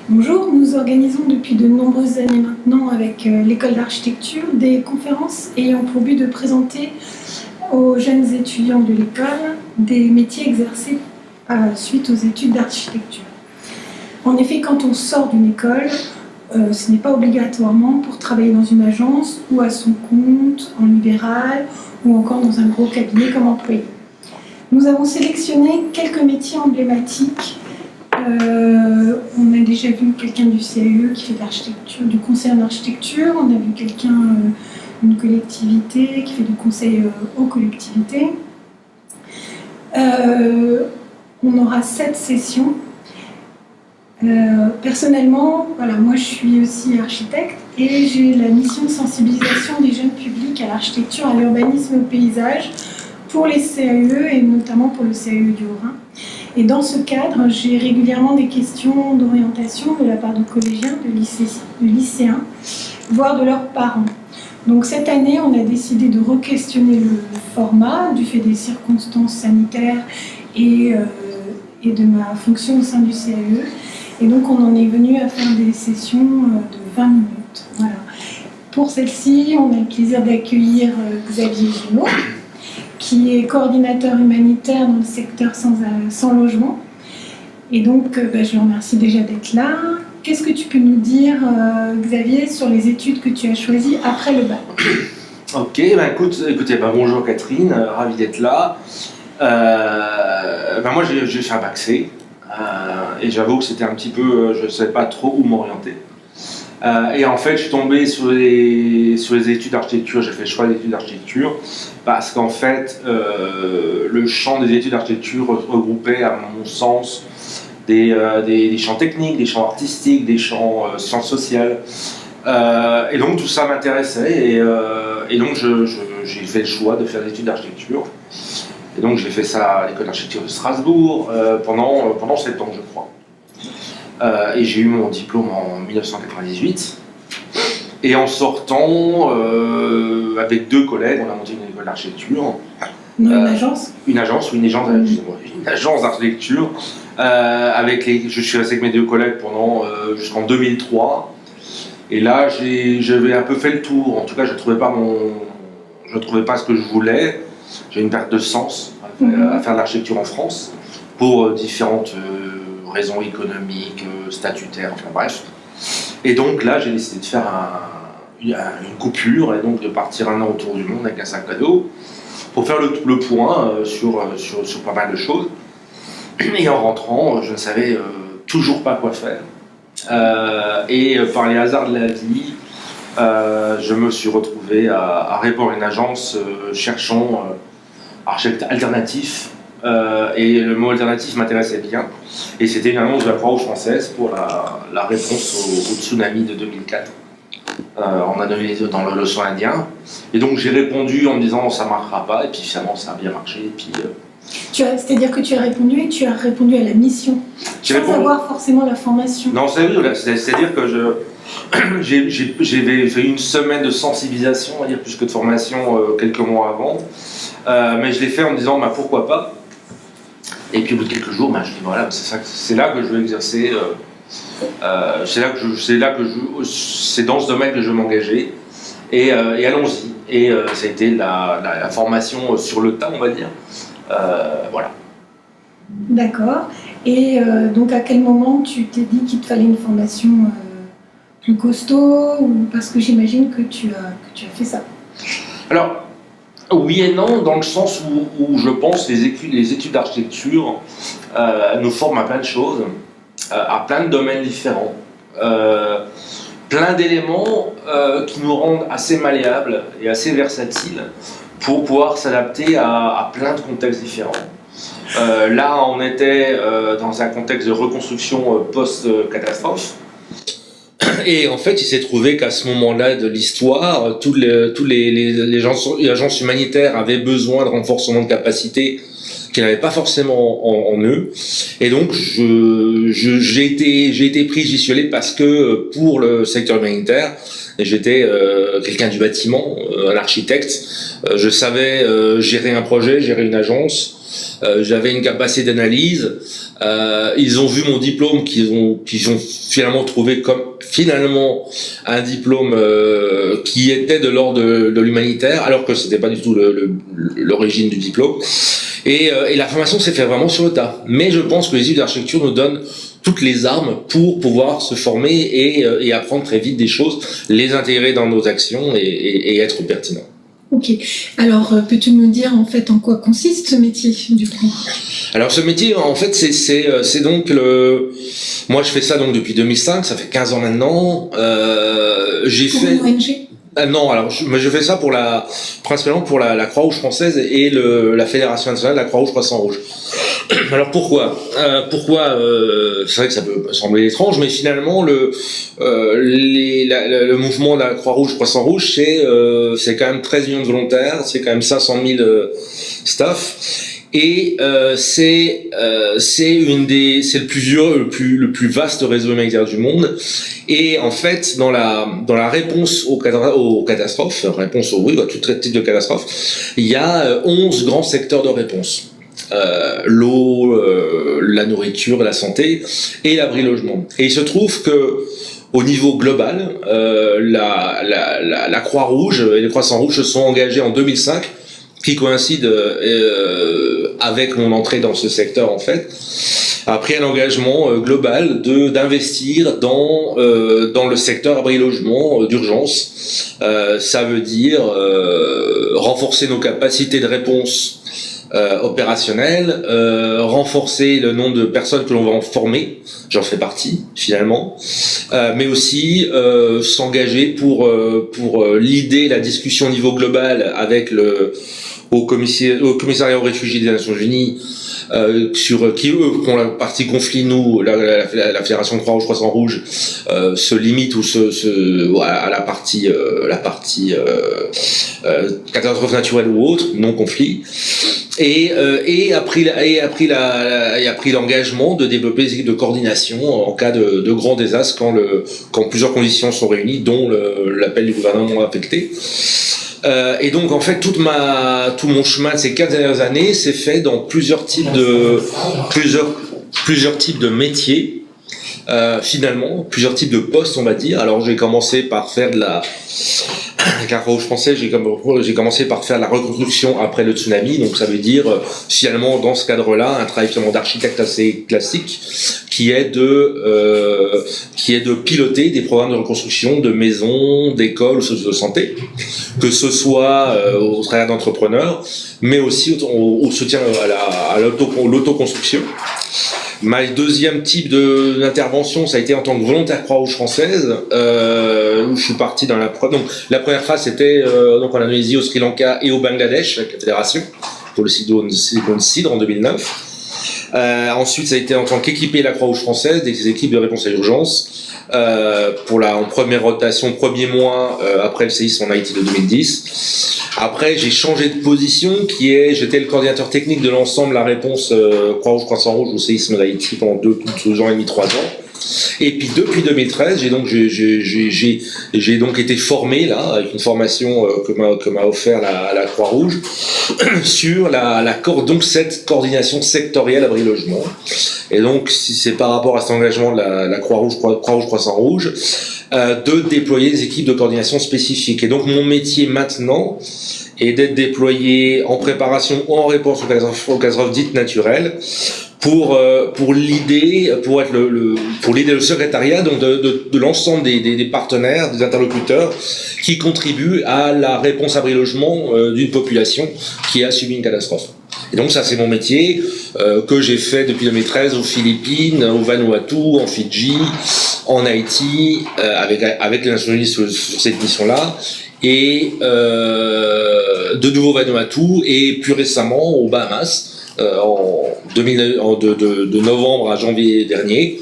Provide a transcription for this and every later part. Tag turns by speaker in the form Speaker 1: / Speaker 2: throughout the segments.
Speaker 1: Bonjour, nous organisons depuis de nombreuses années maintenant avec l'école d'architecture des conférences ayant pour but de présenter aux jeunes étudiants de l'école des métiers exercés suite aux études d'architecture. En effet, quand on sort d'une école, ce n'est pas obligatoirement pour travailler dans une agence ou à son compte, en libéral ou encore dans un gros cabinet comme employé. Nous avons sélectionné quelques métiers emblématiques. On a déjà vu quelqu'un du CAE qui fait de l'architecture, du conseil en architecture. On a vu quelqu'un d'une collectivité qui fait du conseil aux collectivités. On aura 7 sessions. Personnellement, voilà, moi je suis aussi architecte et j'ai la mission de sensibilisation des jeunes publics à l'architecture, à l'urbanisme et au paysage pour les CAE et notamment pour le CAE du Haut-Rhin. Et dans ce cadre, j'ai régulièrement des questions d'orientation de la part de collégiens, de lycéens, voire de leurs parents. Donc cette année, on a décidé de re-questionner le format du fait des circonstances sanitaires et de ma fonction au sein du CAE. Et donc on en est venu à faire des sessions de 20 minutes. Voilà. Pour celle-ci, on a le plaisir d'accueillir Xavier Ginaud, qui est coordinateur humanitaire dans le secteur sans logement. Et donc, je le remercie déjà d'être là. Qu'est-ce que tu peux nous dire, Xavier, sur les études que tu as choisies après le bac?
Speaker 2: Ok, écoutez, bonjour Catherine, ravi d'être là. Moi, j'ai fait un bac C, et j'avoue que c'était un petit peu, je ne savais pas trop où m'orienter. Et en fait, je suis tombé sur les études d'architecture, j'ai fait le choix des études d'architecture, parce qu'en fait, le champ des études d'architecture regroupait, à mon sens, des champs techniques, des champs artistiques, des champs sciences sociales. Et donc tout ça m'intéressait, et donc j'ai fait le choix de faire des études d'architecture. Et donc j'ai fait ça à l'école d'architecture de Strasbourg pendant 7 ans, je crois. Et j'ai eu mon diplôme en 1998. Et en sortant, avec 2 collègues, on a monté une école d'architecture.
Speaker 1: Une agence?
Speaker 2: Une agence d'architecture. Je suis resté avec mes 2 collègues jusqu'en 2003. Et là, j'avais un peu fait le tour. En tout cas, je ne trouvais pas ce que je voulais. J'ai une perte de sens à faire de l'architecture en France pour différentes raisons économiques, statutaires, enfin bref. Et donc là, j'ai décidé de faire une coupure et donc de partir un an autour du monde avec un sac à dos pour faire le point sur pas mal de choses. Et en rentrant, je ne savais toujours pas quoi faire. Et par les hasards de la vie, je me suis retrouvé à répondre à une agence cherchant architecte alternatif. Et le mot alternatif m'intéressait bien. Et c'était une annonce de la Croix-Rouge française pour la réponse au tsunami de 2004 en Indonésie, dans l'océan Indien. Et donc j'ai répondu en me disant ça ne marchera pas, et puis finalement ça a bien marché. Et puis,
Speaker 1: c'est-à-dire que tu as répondu et tu as répondu à la mission, sans avoir forcément la formation.
Speaker 2: Non, c'est-à-dire que j'ai fait une semaine de sensibilisation, on va dire, plus que de formation quelques mois avant. Mais je l'ai fait en me disant pourquoi pas. Et puis au bout de quelques jours, je dis voilà, c'est là que je veux exercer, c'est dans ce domaine que je veux m'engager, et allons-y. Et ça a été la formation sur le tas, on va dire. Voilà.
Speaker 1: D'accord. Et donc à quel moment tu t'es dit qu'il te fallait une formation plus costaud, ou parce que j'imagine que tu as fait ça?
Speaker 2: Alors, oui et non, dans le sens où je pense que les études d'architecture nous forment à plein de choses, à plein de domaines différents, plein d'éléments qui nous rendent assez malléables et assez versatiles pour pouvoir s'adapter à plein de contextes différents. Là, on était dans un contexte de reconstruction post-catastrophe. Et en fait, il s'est trouvé qu'à ce moment-là de l'histoire, tous les agences humanitaires avaient besoin de renforcement de capacité qu'ils n'avaient pas forcément en eux. Et donc, j'ai été pris, j'y suis allé parce que pour le secteur humanitaire, j'étais quelqu'un du bâtiment, un architecte. Je savais gérer un projet, gérer une agence. j'avais une capacité d'analyse. Ils ont vu mon diplôme qu'ils ont finalement trouvé comme finalement un diplôme qui était de l'ordre de l'humanitaire, alors que c'était pas du tout l'origine du diplôme. Et la formation s'est faite vraiment sur le tas. Mais je pense que les études d'architecture nous donnent toutes les armes pour pouvoir se former et apprendre très vite des choses, les intégrer dans nos actions et être pertinent.
Speaker 1: Ok. Alors, peux-tu nous dire en fait en quoi consiste ce métier du coup ?
Speaker 2: Alors ce métier, en fait, c'est donc moi je fais ça donc depuis 2005, ça fait 15 ans maintenant. J'ai
Speaker 1: pour
Speaker 2: fait.
Speaker 1: Une ONG ?
Speaker 2: Non, alors je fais ça principalement pour la Croix-Rouge française et la Fédération nationale de la Croix-Rouge Croissant-Rouge. Alors pourquoi c'est vrai que ça peut sembler étrange, mais finalement le mouvement de la Croix-Rouge Croissant-Rouge c'est quand même 13 millions de volontaires, c'est quand même 500 000 staff. Et c'est le plus vaste réseau humanitaire du monde. Et en fait, dans la réponse aux catastrophes, réponse à tout type de catastrophe, il y a 11 grands secteurs de réponse. L'eau, la nourriture, la santé et l'abri logement. Et il se trouve que au niveau global, la Croix-Rouge et les Croissants-Rouges se sont engagés en 2005, qui coïncide avec mon entrée dans ce secteur en fait, a pris un engagement global d'investir dans le secteur abri-logement d'urgence. Ça veut dire renforcer nos capacités de réponse opérationnelles, renforcer le nombre de personnes que l'on va en former, j'en fais partie finalement, mais aussi s'engager pour l'idée, la discussion au niveau global avec au commissariat aux réfugiés des Nations Unies, sur qui eux pour la partie conflit, nous la Fédération Croix-Rouge Croissant-Rouge se limite ou à la partie catastrophe naturelle ou autre, non conflit, et a pris l'engagement de développer des équipes de coordination en cas de grands désastres quand plusieurs conditions sont réunies, dont l'appel du gouvernement affecté. Et donc en fait tout mon chemin de ces 15 dernières années s'est fait dans plusieurs types de métiers, finalement plusieurs types de postes on va dire. Alors j'ai commencé par faire avec la Croix-Rouge française, j'ai commencé par faire la reconstruction après le tsunami, donc ça veut dire finalement dans ce cadre-là un travail finalement d'architecte assez classique qui est de piloter des programmes de reconstruction de maisons, d'écoles ou de santé, que ce soit au travers d'entrepreneurs, mais aussi au soutien à l'autoconstruction. Ma deuxième type d'intervention, ça a été en tant que volontaire Croix-Rouge française, où je suis parti dans la première phase, c'était donc en Indonésie, au Sri Lanka et au Bangladesh avec la fédération pour le cyclone Cidre en 2009. Ensuite, ça a été en tant qu'équipier de la Croix-Rouge française, des équipes de réponse à l'urgence, en première rotation, premier mois après le séisme en Haïti de 2010. Après, j'ai changé de position, j'étais le coordinateur technique de l'ensemble de la réponse Croix-Rouge Croissant-Rouge au séisme d'Haïti pendant 2 ans et demi, 3 ans. Et puis depuis 2013, j'ai donc été formé là avec une formation que m'a offert la Croix-Rouge sur cette coordination sectorielle abri logement. Et donc si c'est par rapport à cet engagement de la Croix-Rouge Croissant-Rouge de déployer des équipes de coordination spécifiques. Et donc mon métier maintenant est d'être déployé en préparation ou en réponse aux catastrophes dites naturelles, pour l'idée le secrétariat donc de l'ensemble des partenaires, des interlocuteurs qui contribuent à la réponse abri logement d'une population qui a subi une catastrophe. Et donc ça c'est mon métier que j'ai fait depuis 2013 aux Philippines, au Vanuatu, en Fidji, en Haïti, avec les Nations Unies sur cette mission-là, et de nouveau Vanuatu, et plus récemment aux Bahamas, de novembre à janvier dernier,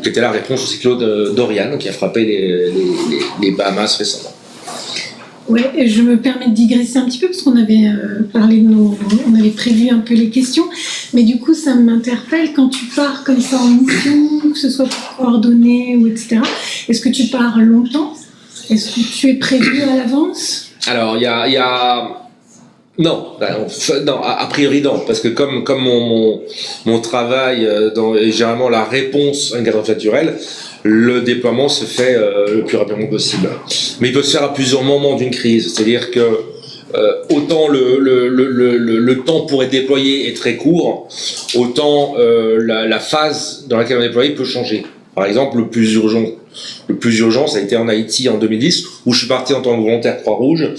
Speaker 2: qui était la réponse au cyclone Dorian qui a frappé les Bahamas récemment.
Speaker 1: Ouais, je me permets de digresser un petit peu parce qu'on avait on avait prévu un peu les questions, mais du coup ça m'interpelle quand tu pars comme ça en mission, que ce soit pour coordonner ou etc. Est-ce que tu pars longtemps ? Est-ce que tu es prévu à l'avance ?
Speaker 2: Alors il y a Non, non, a priori non, parce que comme mon travail est généralement la réponse à une catastrophe naturelle, le déploiement se fait le plus rapidement possible. Mais il peut se faire à plusieurs moments d'une crise, c'est-à-dire que autant le temps pour être déployé est très court, autant la phase dans laquelle on est déployé peut changer. Par exemple, le plus urgent, ça a été en Haïti en 2010, où je suis parti en tant que volontaire Croix-Rouge,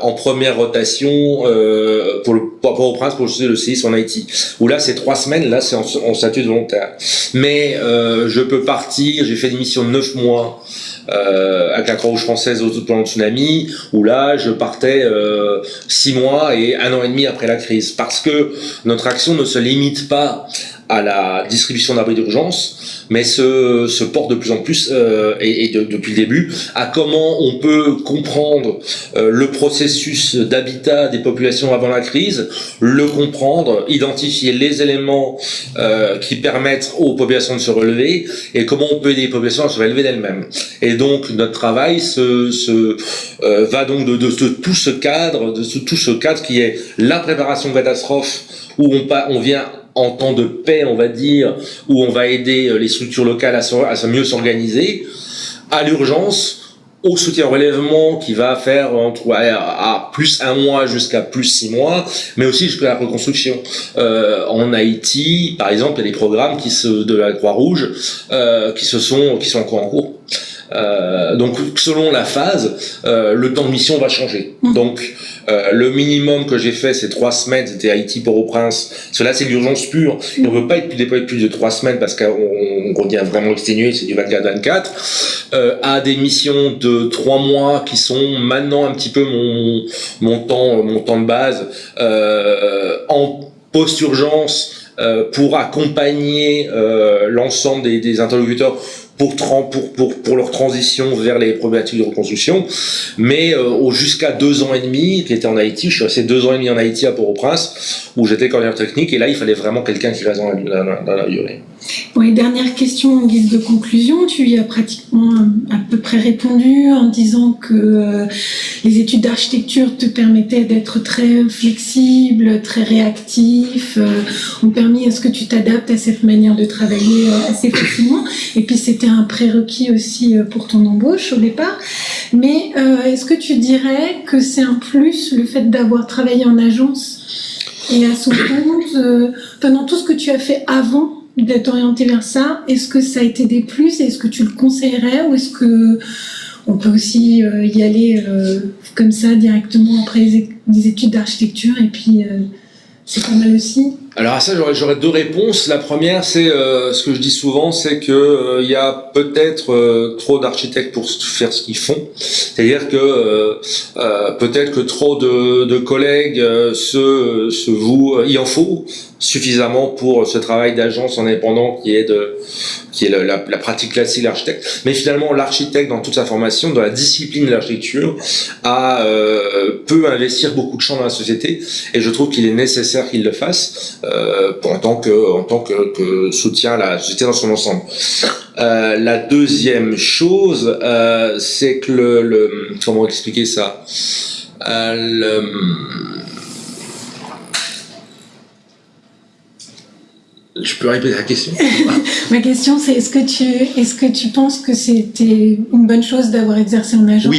Speaker 2: en première rotation pour Port-au-Prince pour le séisme en Haïti. Où là, c'est 3 semaines, là, c'est en statut de volontaire. Mais je peux partir, j'ai fait une mission de 9 mois avec la Croix-Rouge française au plan de tsunami, où là, je partais 6 mois et 1 an et demi après la crise. Parce que notre action ne se limite pas à la distribution d'abris d'urgence, mais se porte de plus en plus, depuis le début, à comment on peut comprendre le processus d'habitat des populations avant la crise, le comprendre, identifier les éléments qui permettent aux populations de se relever, et comment on peut aider les populations à se relever d'elles-mêmes. Et donc notre travail va donc de tout ce cadre qui est la préparation de catastrophe, où on vient en temps de paix, on va dire, où on va aider les structures locales à mieux s'organiser, à l'urgence, au soutien au relèvement qui va faire à plus 1 mois jusqu'à plus 6 mois, mais aussi jusqu'à la reconstruction. En Haïti, par exemple, il y a des programmes de la Croix-Rouge qui sont encore en cours. Donc selon la phase, le temps de mission va changer. Donc le minimum que j'ai fait, c'est 3 semaines, c'était Haïti Port-au-Prince. Cela, c'est l'urgence pure. Et on ne peut pas être déployé plus de 3 semaines parce qu'on revient vraiment exténué, c'est du 24-24. À des missions de 3 mois qui sont maintenant un petit peu mon temps de base, en post-urgence, pour accompagner l'ensemble des interlocuteurs pour leur transition vers les problématiques de reconstruction, mais jusqu'à 2 ans et demi, qui était en Haïti. Je suis resté 2 ans et demi en Haïti à Port-au-Prince, où j'étais coordinateur technique, et là il fallait vraiment quelqu'un qui reste dans la durée.
Speaker 1: Bon, et dernière question en guise de conclusion, tu y as pratiquement à peu près répondu en disant que les études d'architecture te permettaient d'être très flexible, très réactif, ont permis à ce que tu t'adaptes à cette manière de travailler assez facilement, et puis c'était un prérequis aussi pour ton embauche au départ. Mais est-ce que tu dirais que c'est un plus, le fait d'avoir travaillé en agence et à son compte, pendant tout ce que tu as fait avant d'être orienté vers ça, est-ce que ça a été des plus? Est-ce que tu le conseillerais, ou est-ce que on peut aussi y aller comme ça directement après les études d'architecture, et puis c'est pas mal aussi?
Speaker 2: Alors à ça, j'aurais 2 réponses. La première, c'est ce que je dis souvent, c'est que il y a peut-être trop d'architectes pour faire ce qu'ils font. C'est-à-dire que peut-être que trop de collègues se vouent. Il en faut suffisamment pour ce travail d'agence en indépendant qui est la pratique classique de l'architecte. Mais finalement, l'architecte, dans toute sa formation, dans la discipline de l'architecture, peut investir beaucoup de champs dans la société, et je trouve qu'il est nécessaire qu'il le fasse en tant que soutien à la société dans son ensemble. La deuxième chose, c'est que comment expliquer ça, je peux répéter la question?
Speaker 1: Ma question, c'est est-ce que tu penses que c'était une bonne chose d'avoir exercé en agence?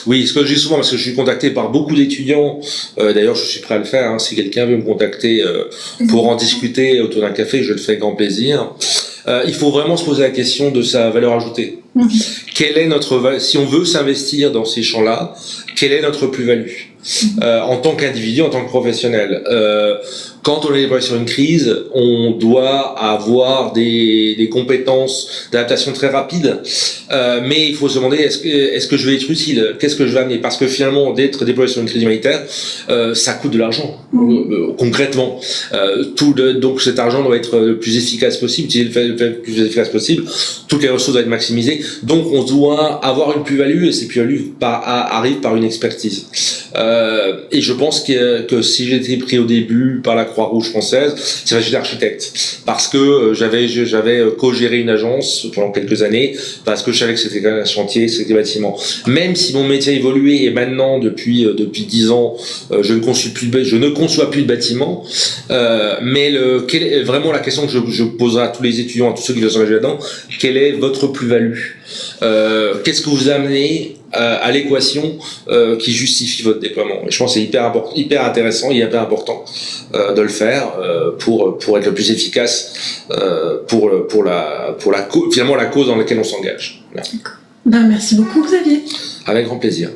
Speaker 2: Oui, ce que je dis souvent, parce que je suis contacté par beaucoup d'étudiants, d'ailleurs je suis prêt à le faire, hein, si quelqu'un veut me contacter pour en discuter autour d'un café, je le fais avec grand plaisir. Il faut vraiment se poser la question de sa valeur ajoutée. Quelle est si on veut s'investir dans ces champs-là, quelle est notre plus-value en tant qu'individu, en tant que professionnel? Quand on est déployé sur une crise, on doit avoir des compétences d'adaptation très rapides, mais il faut se demander est-ce que je vais être utile, qu'est-ce que je vais amener, parce que finalement d'être déployé sur une crise humanitaire, ça coûte de l'argent concrètement. Donc cet argent doit être le plus efficace possible, le plus efficace possible. Toutes les ressources doivent être maximisées. Donc on doit avoir une plus-value, et ces plus-values arrivent par une expertise. Et je pense que si j'étais pris au début par la Croix-Rouge française, c'est que j'étais architecte. Parce que j'avais co-géré une agence pendant quelques années, parce que je savais que c'était un chantier, c'était des bâtiments. Même si mon métier a évolué et maintenant, depuis 10 ans, je ne conçois plus de bâtiments, mais quelle est vraiment la question que je poserai à tous les étudiants, à tous ceux qui veulent s'engager là-dedans, quelle est votre plus-value? Qu'est-ce que vous amenez à l'équation qui justifie votre déploiement? Et je pense que c'est hyper intéressant et hyper important de le faire pour être le plus efficace finalement la cause dans laquelle on s'engage.
Speaker 1: D'accord. Ben, merci beaucoup Xavier.
Speaker 2: Avec grand plaisir.